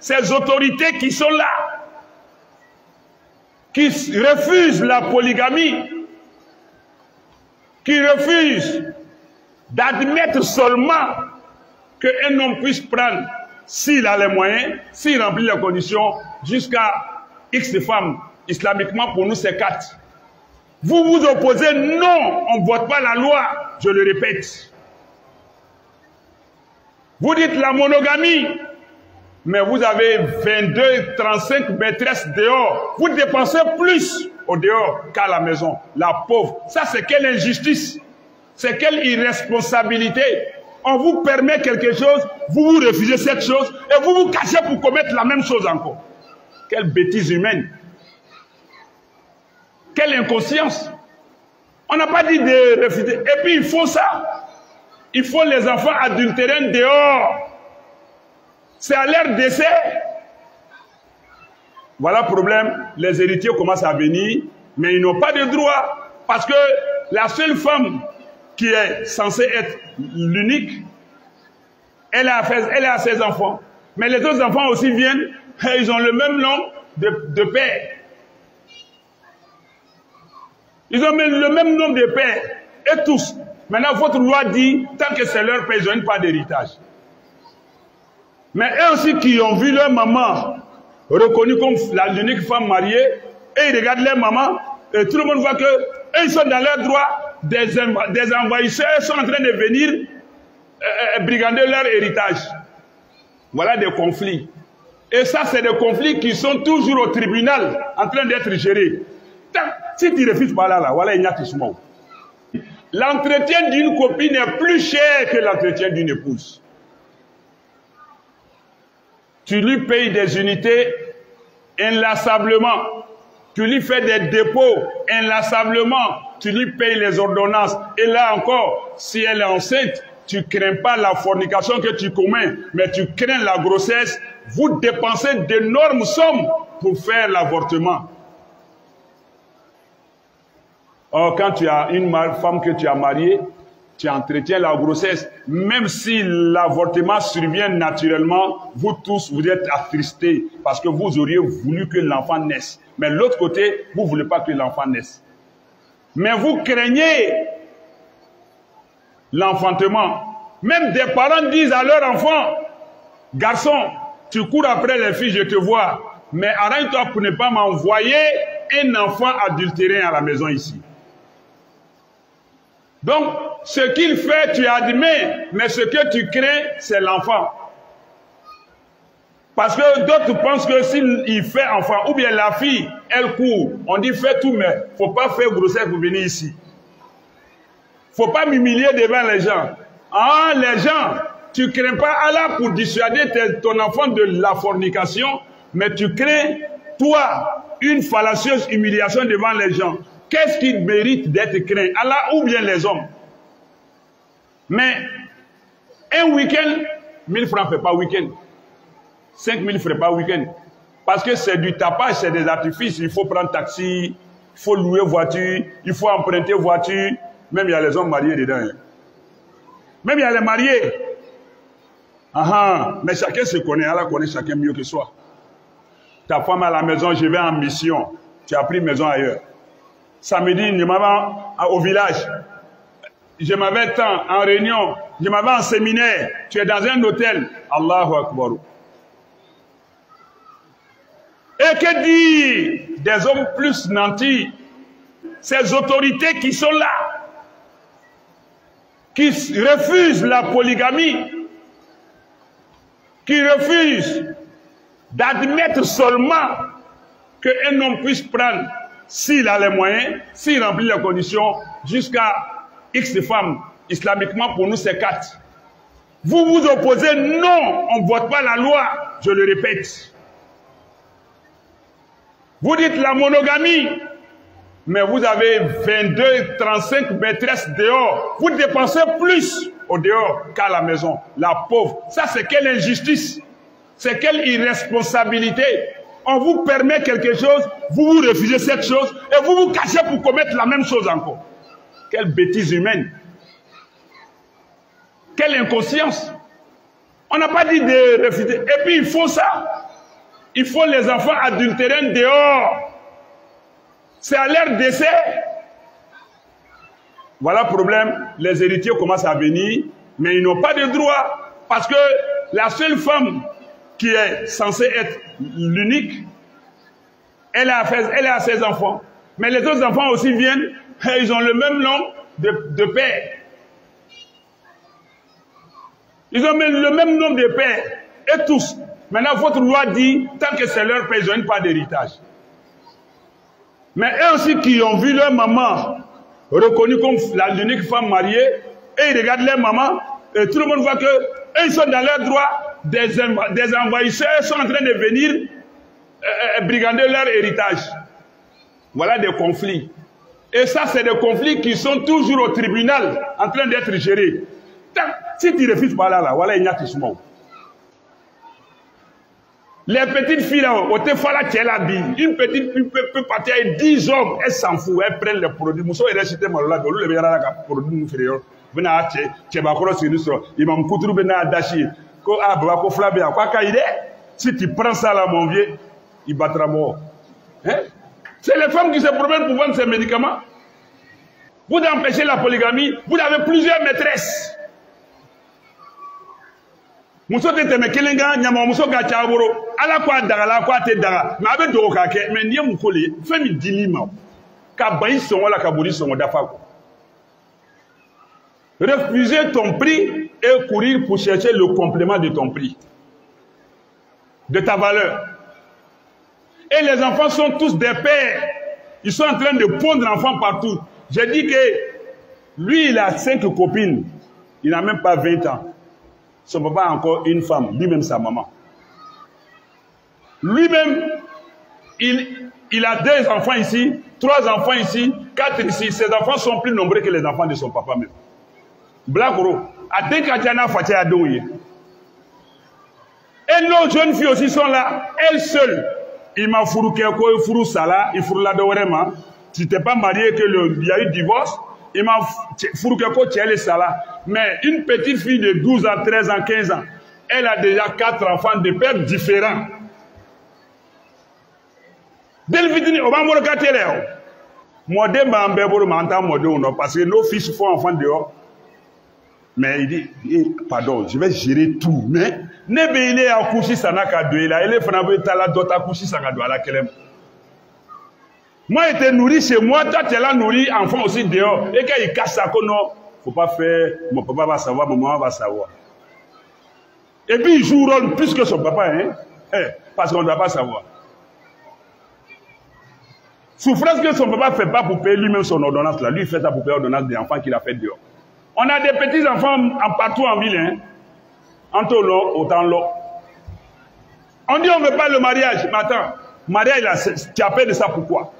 ces autorités qui sont là, qui refusent la polygamie, qui refusent d'admettre seulement qu'un homme puisse prendre, s'il a les moyens, s'il remplit les conditions, jusqu'à X femmes. Islamiquement, pour nous, c'est 4. Vous vous opposez, non, on ne vote pas la loi, je le répète. Vous dites la monogamie, mais vous avez 22, 35 maîtresses dehors. Vous dépensez plus au dehors qu'à la maison. La pauvre. Ça, c'est quelle injustice? C'est quelle irresponsabilité? On vous permet quelque chose, vous vous refusez cette chose, et vous vous cachez pour commettre la même chose encore. Quelle bêtise humaine. Quelle inconscience. On n'a pas dit de refuser. Et puis, il faut ça. Il faut les enfants adultérins dehors. C'est à leur décès. Voilà le problème. Les héritiers commencent à venir, mais ils n'ont pas de droit. Parce que la seule femme qui est censée être l'unique, elle a ses enfants. Mais les autres enfants aussi viennent, et ils ont le même nom de père. Ils ont le même nom de père. Et tous. Maintenant, votre loi dit, tant que c'est leur père, ils n'ont pas d'héritage. Mais eux aussi qui ont vu leur maman reconnue comme l'unique femme mariée, et ils regardent leur maman, et tout le monde voit que eux, ils sont dans leur droit, des envahisseurs sont en train de venir brigander leur héritage. Voilà des conflits. Et ça, c'est des conflits qui sont toujours au tribunal, en train d'être gérés. Si tu refuses par là, voilà, il n'y a que ce mot. L'entretien d'une copine est plus cher que l'entretien d'une épouse. Tu lui payes des unités inlassablement. Tu lui fais des dépôts inlassablement. Tu lui payes les ordonnances. Et là encore, si elle est enceinte, tu ne crains pas la fornication que tu commets, mais tu crains la grossesse. Vous dépensez d'énormes sommes pour faire l'avortement. Or, quand tu as une femme que tu as mariée, tu entretiens la grossesse. Même si l'avortement survient naturellement, vous tous, vous êtes attristés parce que vous auriez voulu que l'enfant naisse. Mais de l'autre côté, vous ne voulez pas que l'enfant naisse. Mais vous craignez l'enfantement. Même des parents disent à leur enfant, garçon, tu cours après les filles, je te vois. Mais arrête-toi pour ne pas m'envoyer un enfant adultéré à la maison ici. Donc, ce qu'il fait, tu admets, mais ce que tu crains, c'est l'enfant. Parce que d'autres pensent que s'il fait enfant, ou bien la fille, elle court, on dit fais tout, mais il ne faut pas faire grossesse pour venir ici. Il ne faut pas m'humilier devant les gens. Ah, les gens, tu ne crains pas Allah pour dissuader ton enfant de la fornication, mais tu crains, toi, une fallacieuse humiliation devant les gens. Qu'est-ce qui mérite d'être craint? Allah ou bien les hommes? Mais un week-end, 1000 francs ne fait pas week-end. 5000 ne ferait pas week-end. Parce que c'est du tapage, c'est des artifices. Il faut prendre taxi, il faut louer voiture, il faut emprunter voiture. Même il y a les hommes mariés dedans. Hein. Même il y a les mariés. Mais chacun se connaît. Allah connaît chacun mieux que soi. Ta femme à la maison, je vais en mission. Tu as pris maison ailleurs. Samedi, je m'avais au village. Je m'avais tant en réunion. Je m'avais en séminaire. Tu es dans un hôtel. Allahu Akbar. Et que dire des hommes plus nantis? Ces autorités qui sont là, qui refusent la polygamie, qui refusent d'admettre seulement qu'un homme puisse prendre, s'il a les moyens, s'il remplit les conditions, jusqu'à X femmes. Islamiquement, pour nous, c'est 4. Vous vous opposez, non, on ne vote pas la loi, je le répète. Vous dites la monogamie, mais vous avez 22, 35 maîtresses dehors. Vous dépensez plus au dehors qu'à la maison. La pauvre. Ça, c'est quelle injustice. C'est quelle irresponsabilité. On vous permet quelque chose, vous vous refusez cette chose, et vous vous cachez pour commettre la même chose encore. Quelle bêtise humaine. Quelle inconscience. On n'a pas dit de refuser. Et puis, il faut ça. Il faut les enfants adultérins dehors. C'est à leur décès. Voilà le problème. Les héritiers commencent à venir, mais ils n'ont pas de droit. Parce que la seule femme qui est censée être l'unique, elle a ses enfants. Mais les autres enfants aussi viennent, et ils ont le même nom de père. Ils ont le même nom de père. Et tous. Maintenant, votre loi dit, tant que c'est leur père, ils n'ont pas d'héritage. Mais eux aussi qui ont vu leur maman reconnue comme l'unique femme mariée, et ils regardent leur maman, et tout le monde voit que eux, ils sont dans leur droit, des envahisseurs sont en train de venir brigander leur héritage. Voilà des conflits. Et ça, c'est des conflits qui sont toujours au tribunal, en train d'être gérés. Si tu refuses par là, voilà, il y a tout ce monde. Les petites filles là, au Tefala, tu es la bille. Une petite fille peut partir avec 10 hommes, elle s'en fout, elle prend les produits. Mousso est resté malade, le verra la produit inférieur. Bena tu vas croire sur nous, il m'a coutru bena dashi. Ko ah baba ko flabé, quoi qu'il est. Si tu prends ça là, mon vieux, il battra mort. Hein? C'est les femmes qui se promènent pour vendre ces médicaments. Vous empêchez la polygamie, vous avez plusieurs maîtresses. Muso te teme kelenga nyama muso ga chaboro ala kwa dagala kwa te daga ma be do ka ke mais ndie mukole femi dilima ka bayi songo la ka buri songo dafa ko. Refuser ton prix et courir pour chercher le complément de ton prix, de ta valeur. Et les enfants sont tous des pères. Ils sont en train de pondre l'enfant partout. J'ai dit que lui, il a 5 copines. Il n'a même pas 20 ans. Son papa a encore une femme, lui-même sa maman. Lui-même, il a 2 enfants ici, 3 enfants ici, 4 ici. Ses enfants sont plus nombreux que les enfants de son papa même. Blagoro, à Dekatiana Fatia Douye. Et nos jeunes filles aussi sont là, elles seules. Il m'a fourré Keko, il fourré Sala, il fourré la Dorema. Tu t'es pas marié que il y a eu divorce. Il m'a fourré Keko, tu es le Sala. Mais une petite fille de 12 ans, 13 ans, 15 ans, elle a déjà 4 enfants de pères différents. Dès le vidéo, on va me regarder là. Moi, je m'entends parce que nos fils font enfants dehors. Mais il dit, pardon, je vais gérer tout. Mais, il est à coucher sanaka de là, il est fanabé tala dota coucher sanaka de la kelem. Moi, j'étais nourri chez moi, toi, tu es là nourri, enfant aussi dehors. Et quand il casse ça, non, faut pas faire, mon papa va savoir, mon maman va savoir. Et puis, il joue rôle plus que son papa, hein, parce qu'on ne doit pas savoir. Souffrance que son papa ne fait pas pour payer lui-même son ordonnance, là. Lui, il fait ça pour payer l'ordonnance des enfants qu'il a fait dehors. On a des petits enfants partout en ville, hein. En tout l'eau, autant l'eau. On dit on ne veut pas le mariage. Mais attends, mariage, tu appelles de ça pourquoi?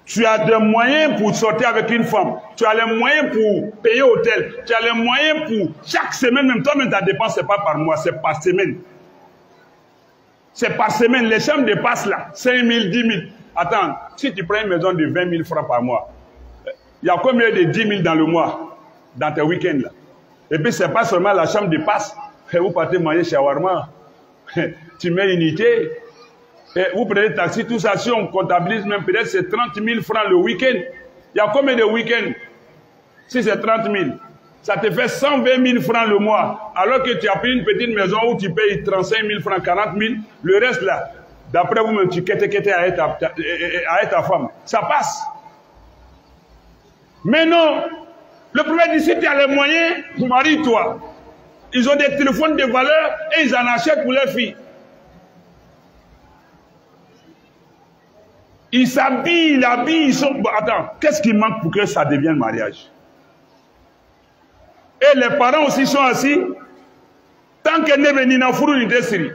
Tu as des moyens pour sortir avec une femme. Tu as les moyens pour payer hôtel. Tu as les moyens pour chaque semaine, même toi-même ta dépense, ce n'est pas par mois, c'est par semaine. C'est par semaine. Les chambres dépassent là, 5 000, 10 000. Attends, si tu prends une maison de 20 000 francs par mois, il y a combien de 10 000 dans le mois, dans tes week-ends là? Et puis, ce n'est pas seulement la chambre de passe. Vous partez manger shawarma. Tu mets unité. Et vous prenez le taxi, tout ça. Si on comptabilise même, peut-être c'est 30 000 francs le week-end. Il y a combien de week-ends? Si c'est 30 000, ça te fait 120 000 francs le mois. Alors que tu as pris une petite maison où tu payes 35 000 francs, 40 000. Le reste là, d'après vous-même, tu quêtes à ta femme. Ça passe. Mais non, le problème ici, tu as les moyens, marie-toi. Ils ont des téléphones de valeur et ils en achètent pour leurs filles. Ils s'habillent, ils sont... Bon, attends, qu'est-ce qui manque pour que ça devienne mariage? Et les parents aussi sont assis. Tant que Nebenina Fourou n'était siri.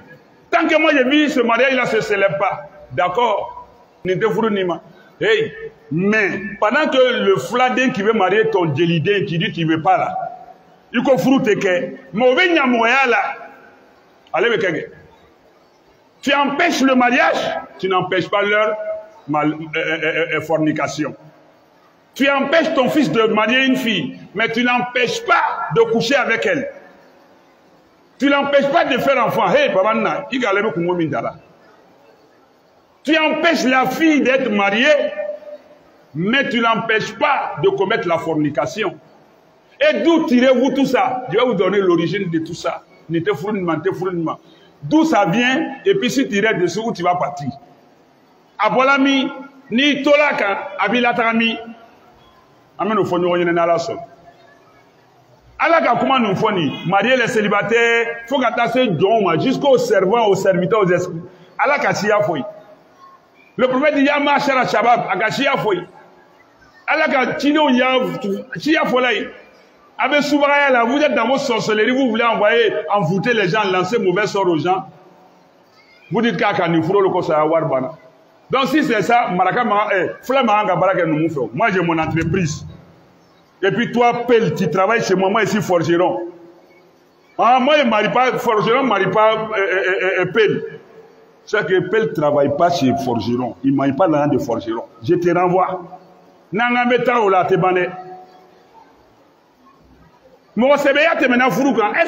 Tant que moi j'ai vu ce mariage-là ne se célèbre pas. D'accord? N'était Fourou Nima. Hey, mais pendant que le fladin qui veut marier ton délidé, qui dit qu'il ne veut pas là, il faut fruiter que, mauvais nyamoya là, allez me tu empêches le mariage, tu n'empêches pas leur fornication. Tu empêches ton fils de marier une fille, mais tu n'empêches pas de coucher avec elle. Tu l'empêches pas de faire enfant. Hey, papa, tu empêches la fille d'être mariée, mais tu l'empêches pas de commettre la fornication. Et d'où tirez-vous tout ça? Je vais vous donner l'origine de tout ça. D'où ça vient, et puis si tu restes dessus, où tu vas partir. Abolami, ni tolaka, abilatami, amène au fond, nous sommes là seul. Alors comment nous faisons marier les célibataires, il faut qu'attacher jusqu'aux servants, aux serviteurs, aux esprits. Alors qu'à foi. Le prophète dit Yama Shara Shabab, Akashia foi. Alors qu'à Tino Chia Folai. Avec Soubraya là, vous êtes dans vos sorcelleries, vous voulez envoyer, envoûter les gens, lancer mauvais sort aux gens. Vous dites qu'à Kanifuro le Kosa Warbana. Donc si c'est ça, Marakama, Flamanga Baraka nous fait. Moi j'ai mon entreprise. Et puis toi, Pel, tu travailles chez moi ici, forgeron. Ah, moi, je ne marie pas, forgeron ne marie pas Pel. C'est que Pel ne travaille pas chez forgeron. Il ne marie pas dans de forgeron. Je te renvoie. Est-ce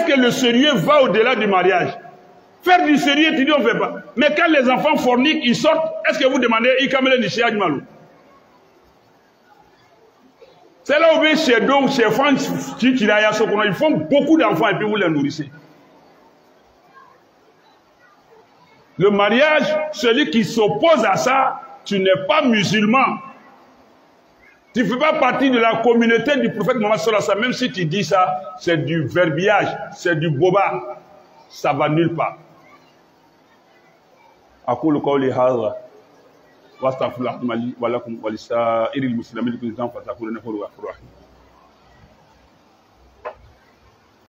que le sérieux va au-delà du mariage? Faire du sérieux, tu dis on ne fait pas. Mais quand les enfants forniquent, ils sortent, est-ce que vous demandez, c'est là où chez donc, chez France, ils font beaucoup d'enfants et puis vous les nourrissez. Le mariage, celui qui s'oppose à ça, tu n'es pas musulman. Tu ne fais pas partie de la communauté du prophète Mohammed sallallahu alayhi wa sallam. Même si tu dis ça, c'est du verbiage, c'est du boba. Ça va nulle part. أقول قولي هذا واستغفر الله لي ولكم ولسائر المسلمين كل ذنب فاستغفروه إنه هو الغفور الرحيم.